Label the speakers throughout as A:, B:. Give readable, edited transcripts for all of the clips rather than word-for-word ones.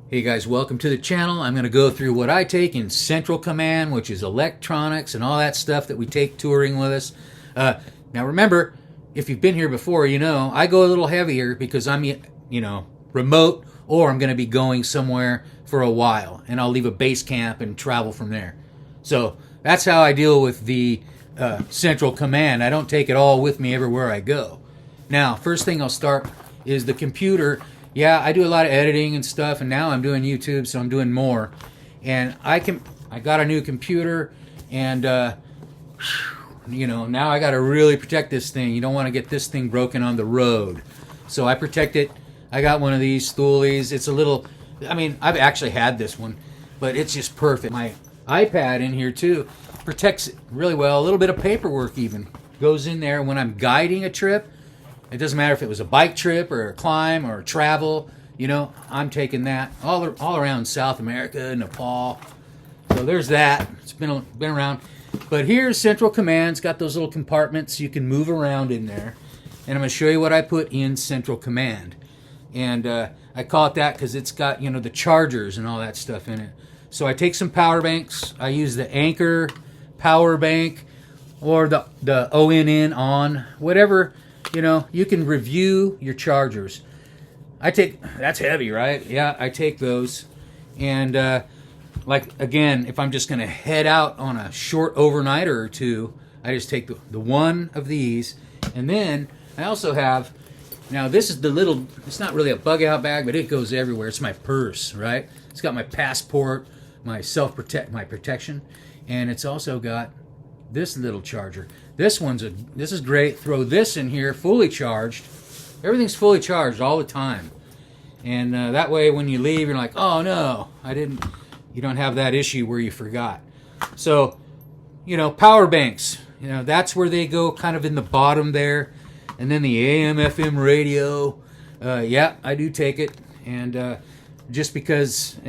A: Hey guys, welcome to the channel. I'm going to go through what I take in Central Command, which is electronics and all that stuff that we take touring with us. Now remember, if you've been here before, you know I go a little heavier because I'm, remote, or I'm going to be going somewhere for a while, and I'll leave a base camp and travel from there. So that's how I deal with the Central Command. I don't take it all with me everywhere I go. Now, first thing I'll start is the computer. Yeah, I do a lot of editing and stuff, and now I'm doing YouTube, so I'm doing more. And I got a new computer, and now I got to really protect this thing. You don't want to get this thing broken on the road. So I protect it. I got one of these stoolies. It's a little, I've actually had this one, but it's just perfect. My iPad in here too protects it really well. A little bit of paperwork even goes in there when I'm guiding a trip. It doesn't matter if it was a bike trip or a climb or a travel, I'm taking that all around South America, Nepal. So there's that. It's been around. But here's Central Command. It's got those little compartments you can move around in there. And I'm going to show you what I put in Central Command. And I call it that because it's got, the chargers and all that stuff in it. So I take some power banks. I use the Anchor power bank or the ONN, whatever. You can review your chargers. That's heavy, right? Yeah, I take those. And again, if I'm just going to head out on a short overnighter or two, I just take the one of these. And then I also have, now this is it's not really a bug out bag, but it goes everywhere. It's my purse, right? It's got my passport, my protection, and it's also got this little charger. This is great. Throw this in here, fully charged. Everything's fully charged all the time, and that way when you leave, you're like, oh no, you don't have that issue where you forgot. So, power banks. That's where they go, kind of in the bottom there, and then the AM FM radio. Yeah, I do take it, and just because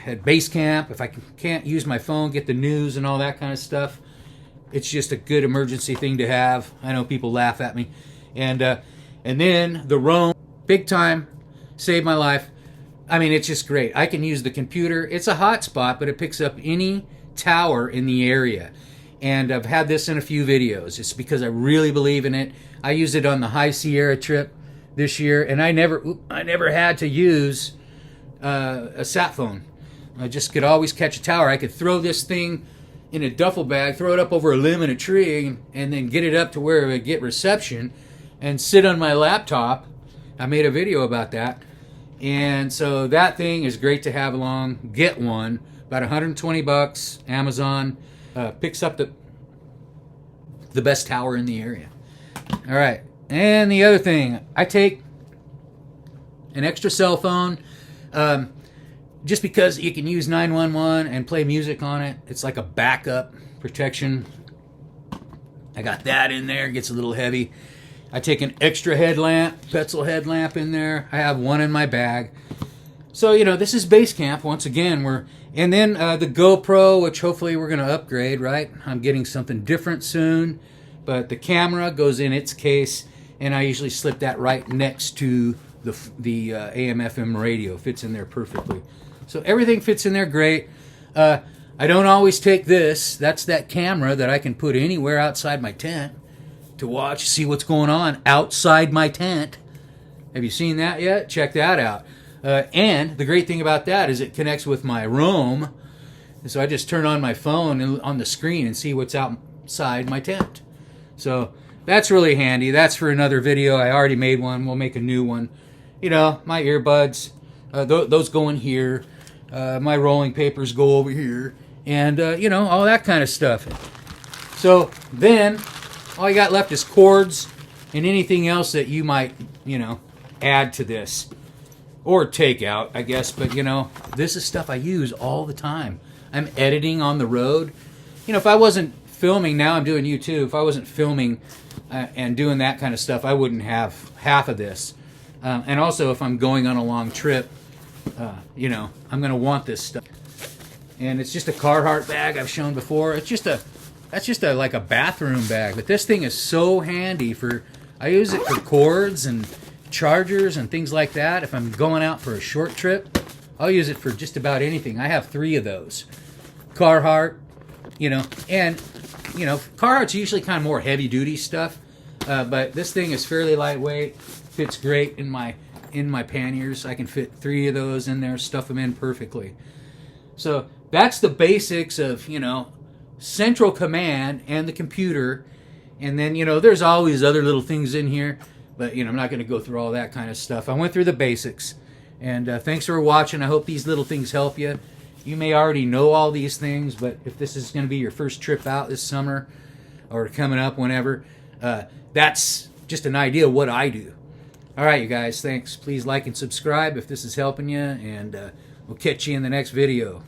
A: at base camp, if I can't use my phone, get the news and all that kind of stuff. It's just a good emergency thing to have. I know people laugh at me. And then the Roam, big time, saved my life. It's just great. I can use the computer. It's a hotspot, but it picks up any tower in the area. And I've had this in a few videos. It's because I really believe in it. I used it on the High Sierra trip this year, and I never had to use a sat phone. I just could always catch a tower. I could throw this thing in a duffel bag, throw it up over a limb in a tree, and then get it up to where it would get reception and sit on my laptop. I made a video about that. And so that thing is great to have along. Get one. About $120. Amazon picks up the best tower in the area. All right. And the other thing, I take an extra cell phone. Just because you can use 911 and play music on it. It's like a backup protection. I got that in there. It gets a little heavy. I take an extra headlamp, Petzl headlamp in there. I have one in my bag. So, this is base camp. Once again, and then the GoPro, which hopefully we're going to upgrade, right? I'm getting something different soon. But the camera goes in its case, and I usually slip that right next to the AM FM radio. Fits in there perfectly. So everything fits in there great. I don't always take this. That's that camera that I can put anywhere outside my tent to watch, see what's going on outside my tent. Have you seen that yet? Check that out. And the great thing about that is it connects with my Roam. So I just turn on my phone on the screen and see what's outside my tent. So that's really handy. That's for another video. I already made one. We'll make a new one. My earbuds, those go in here. My rolling papers go over here. And, all that kind of stuff. So then, all you got left is cords and anything else that you might, add to this. Or take out, I guess. But, this is stuff I use all the time. I'm editing on the road. If I wasn't filming, now I'm doing YouTube. If I wasn't filming and doing that kind of stuff, I wouldn't have half of this. And also, if I'm going on a long trip, I'm going to want this stuff. And it's just a Carhartt bag I've shown before. That's just like a bathroom bag. But this thing is so handy I use it for cords and chargers and things like that. If I'm going out for a short trip, I'll use it for just about anything. I have 3 of those. Carhartt, and Carhartt's usually kind of more heavy duty stuff, but this thing is fairly lightweight, fits great in my panniers. I can fit 3 of those in there, stuff them in perfectly. So that's the basics of central command and the computer, and then there's always other little things in here, but I'm not going to go through all that kind of stuff. I went through the basics, and thanks for watching. I hope these little things help you. You may already know all these things, but if this is going to be your first trip out this summer or coming up whenever, that's just an idea of what I do. All right, you guys, thanks. Please like and subscribe if this is helping you, and we'll catch you in the next video.